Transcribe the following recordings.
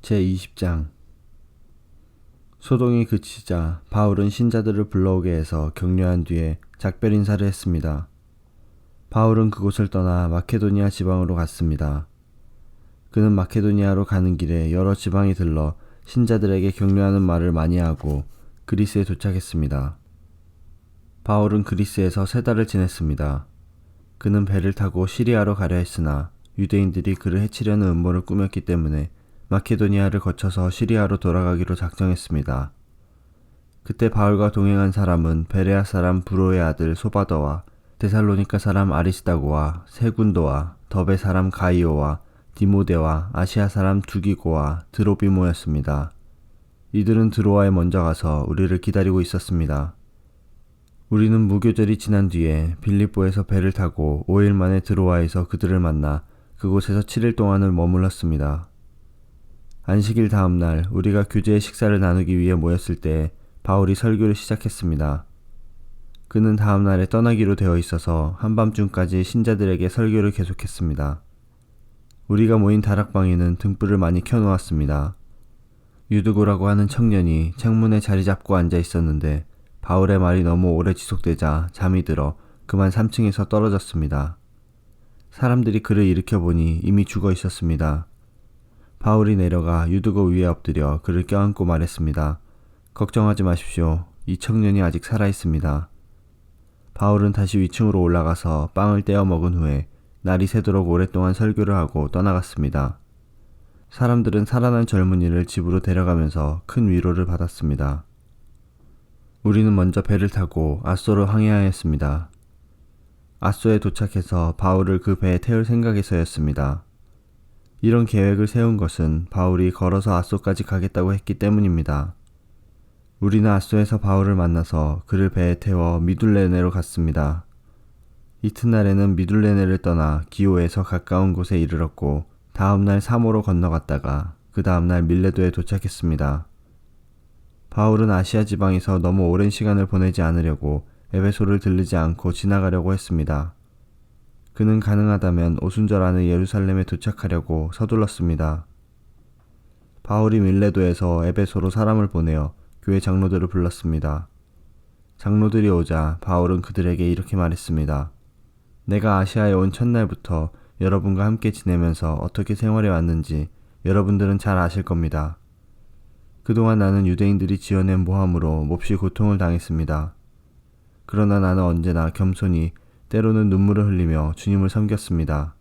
제20장 소동이 그치자 바울은 신자들을 불러오게 해서 격려한 뒤에 작별 인사를 했습니다. 바울은 그곳을 떠나 마케도니아 지방으로 갔습니다. 그는 마케도니아로 가는 길에 여러 지방이 들러 신자들에게 격려하는 말을 많이 하고 그리스에 도착했습니다. 바울은 그리스에서 3달을 지냈습니다. 그는 배를 타고 시리아로 가려 했으나 유대인들이 그를 해치려는 음모를 꾸몄기 때문에 마케도니아를 거쳐서 시리아로 돌아가기로 작정했습니다. 그때 바울과 동행한 사람은 베레아 사람 브로의 아들 소바더와 데살로니가 사람 아리스다고와 세군도와 더베 사람 가이오와 디모데와 아시아 사람 두기고와 드로비모였습니다. 이들은 드로아에 먼저 가서 우리를 기다리고 있었습니다. 우리는 무교절이 지난 뒤에 빌립보에서 배를 타고 5일 만에 드로아에서 그들을 만나 그곳에서 7일 동안을 머물렀습니다. 안식일 다음 날 우리가 교제의 식사를 나누기 위해 모였을 때 바울이 설교를 시작했습니다. 그는 다음 날에 떠나기로 되어 있어서 한밤중까지 신자들에게 설교를 계속했습니다. 우리가 모인 다락방에는 등불을 많이 켜놓았습니다. 유드고라고 하는 청년이 창문에 자리 잡고 앉아 있었는데 바울의 말이 너무 오래 지속되자 잠이 들어 그만 3층에서 떨어졌습니다. 사람들이 그를 일으켜보니 이미 죽어 있었습니다. 바울이 내려가 유드고 위에 엎드려 그를 껴안고 말했습니다. 걱정하지 마십시오. 이 청년이 아직 살아있습니다. 바울은 다시 위층으로 올라가서 빵을 떼어 먹은 후에 날이 새도록 오랫동안 설교를 하고 떠나갔습니다. 사람들은 살아난 젊은이를 집으로 데려가면서 큰 위로를 받았습니다. 우리는 먼저 배를 타고 아소로 항해하였습니다. 아소에 도착해서 바울을 그 배에 태울 생각에서였습니다. 이런 계획을 세운 것은 바울이 걸어서 아소까지 가겠다고 했기 때문입니다. 우리는 아소에서 바울을 만나서 그를 배에 태워 미둘레네로 갔습니다. 이튿날에는 미둘레네를 떠나 기오에서 가까운 곳에 이르렀고 다음날 사모로 건너갔다가 그 다음날 밀레도에 도착했습니다. 바울은 아시아 지방에서 너무 오랜 시간을 보내지 않으려고 에베소를 들르지 않고 지나가려고 했습니다. 그는 가능하다면 오순절 안에 예루살렘에 도착하려고 서둘렀습니다. 바울이 밀레도에서 에베소로 사람을 보내어 교회 장로들을 불렀습니다. 장로들이 오자 바울은 그들에게 이렇게 말했습니다. 내가 아시아에 온 첫날부터 여러분과 함께 지내면서 어떻게 생활해 왔는지 여러분들은 잘 아실 겁니다. 그동안 나는 유대인들이 지어낸 모함으로 몹시 고통을 당했습니다. 그러나 나는 언제나 겸손히 때로는 눈물을 흘리며 주님을 섬겼습니다.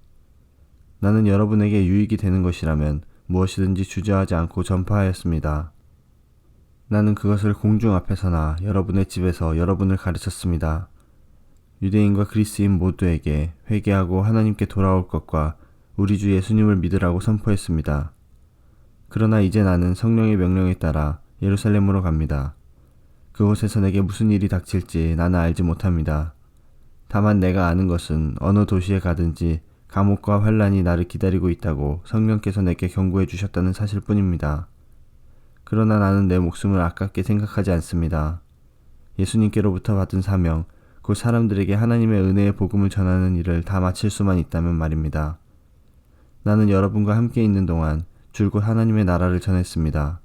나는 여러분에게 유익이 되는 것이라면 무엇이든지 주저하지 않고 전파하였습니다. 나는 그것을 공중 앞에서나 여러분의 집에서 여러분을 가르쳤습니다. 유대인과 그리스인 모두에게 회개하고 하나님께 돌아올 것과 우리 주 예수님을 믿으라고 선포했습니다. 그러나 이제 나는 성령의 명령에 따라 예루살렘으로 갑니다. 그곳에서 내게 무슨 일이 닥칠지 나는 알지 못합니다. 다만 내가 아는 것은 어느 도시에 가든지 감옥과 환란이 나를 기다리고 있다고 성령께서 내게 경고해 주셨다는 사실뿐입니다. 그러나 나는 내 목숨을 아깝게 생각하지 않습니다. 예수님께로부터 받은 사명, 곧 사람들에게 하나님의 은혜의 복음을 전하는 일을 다 마칠 수만 있다면 말입니다. 나는 여러분과 함께 있는 동안 줄곧 하나님의 나라를 전했습니다.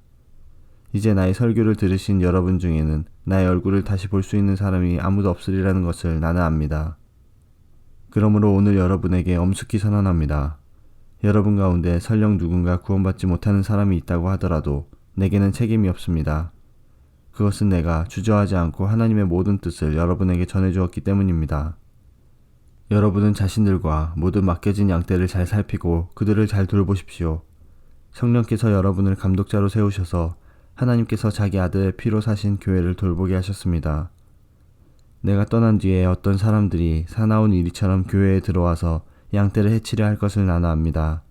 이제 나의 설교를 들으신 여러분 중에는 나의 얼굴을 다시 볼 수 있는 사람이 아무도 없으리라는 것을 나는 압니다. 그러므로 오늘 여러분에게 엄숙히 선언합니다. 여러분 가운데 설령 누군가 구원받지 못하는 사람이 있다고 하더라도 내게는 책임이 없습니다. 그것은 내가 주저하지 않고 하나님의 모든 뜻을 여러분에게 전해주었기 때문입니다. 여러분은 자신들과 모든 맡겨진 양떼를 잘 살피고 그들을 잘 돌보십시오. 성령께서 여러분을 감독자로 세우셔서 하나님께서 자기 아들의 피로 사신 교회를 돌보게 하셨습니다. 내가 떠난 뒤에 어떤 사람들이 사나운 이리처럼 교회에 들어와서 양떼를 해치려 할 것을 나는 압니다.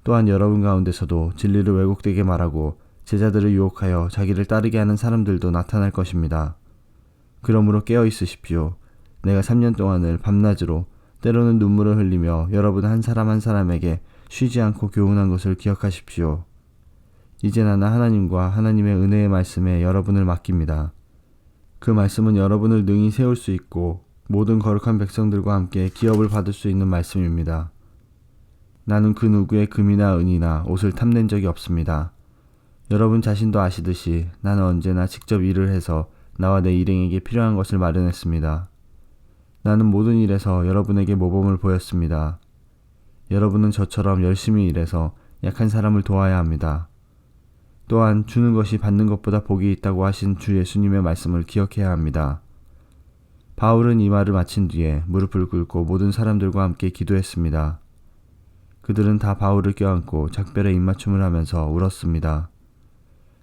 또한 여러분 가운데서도 진리를 왜곡되게 말하고 제자들을 유혹하여 자기를 따르게 하는 사람들도 나타날 것입니다. 그러므로 깨어 있으십시오. 내가 3년 동안을 밤낮으로 때로는 눈물을 흘리며 여러분 한 사람 한 사람에게 쉬지 않고 교훈한 것을 기억하십시오. 이제 나는 하나님과 하나님의 은혜의 말씀에 여러분을 맡깁니다. 그 말씀은 여러분을 능히 세울 수 있고 모든 거룩한 백성들과 함께 기업을 받을 수 있는 말씀입니다. 나는 그 누구의 금이나 은이나 옷을 탐낸 적이 없습니다. 여러분 자신도 아시듯이 나는 언제나 직접 일을 해서 나와 내 일행에게 필요한 것을 마련했습니다. 나는 모든 일에서 여러분에게 모범을 보였습니다. 여러분은 저처럼 열심히 일해서 약한 사람을 도와야 합니다. 또한 주는 것이 받는 것보다 복이 있다고 하신 주 예수님의 말씀을 기억해야 합니다. 바울은 이 말을 마친 뒤에 무릎을 꿇고 모든 사람들과 함께 기도했습니다. 그들은 다 바울을 껴안고 작별의 입맞춤을 하면서 울었습니다.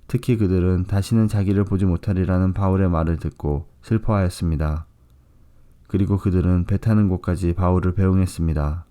특히 그들은 다시는 자기를 보지 못하리라는 바울의 말을 듣고 슬퍼하였습니다. 그리고 그들은 배 타는 곳까지 바울을 배웅했습니다.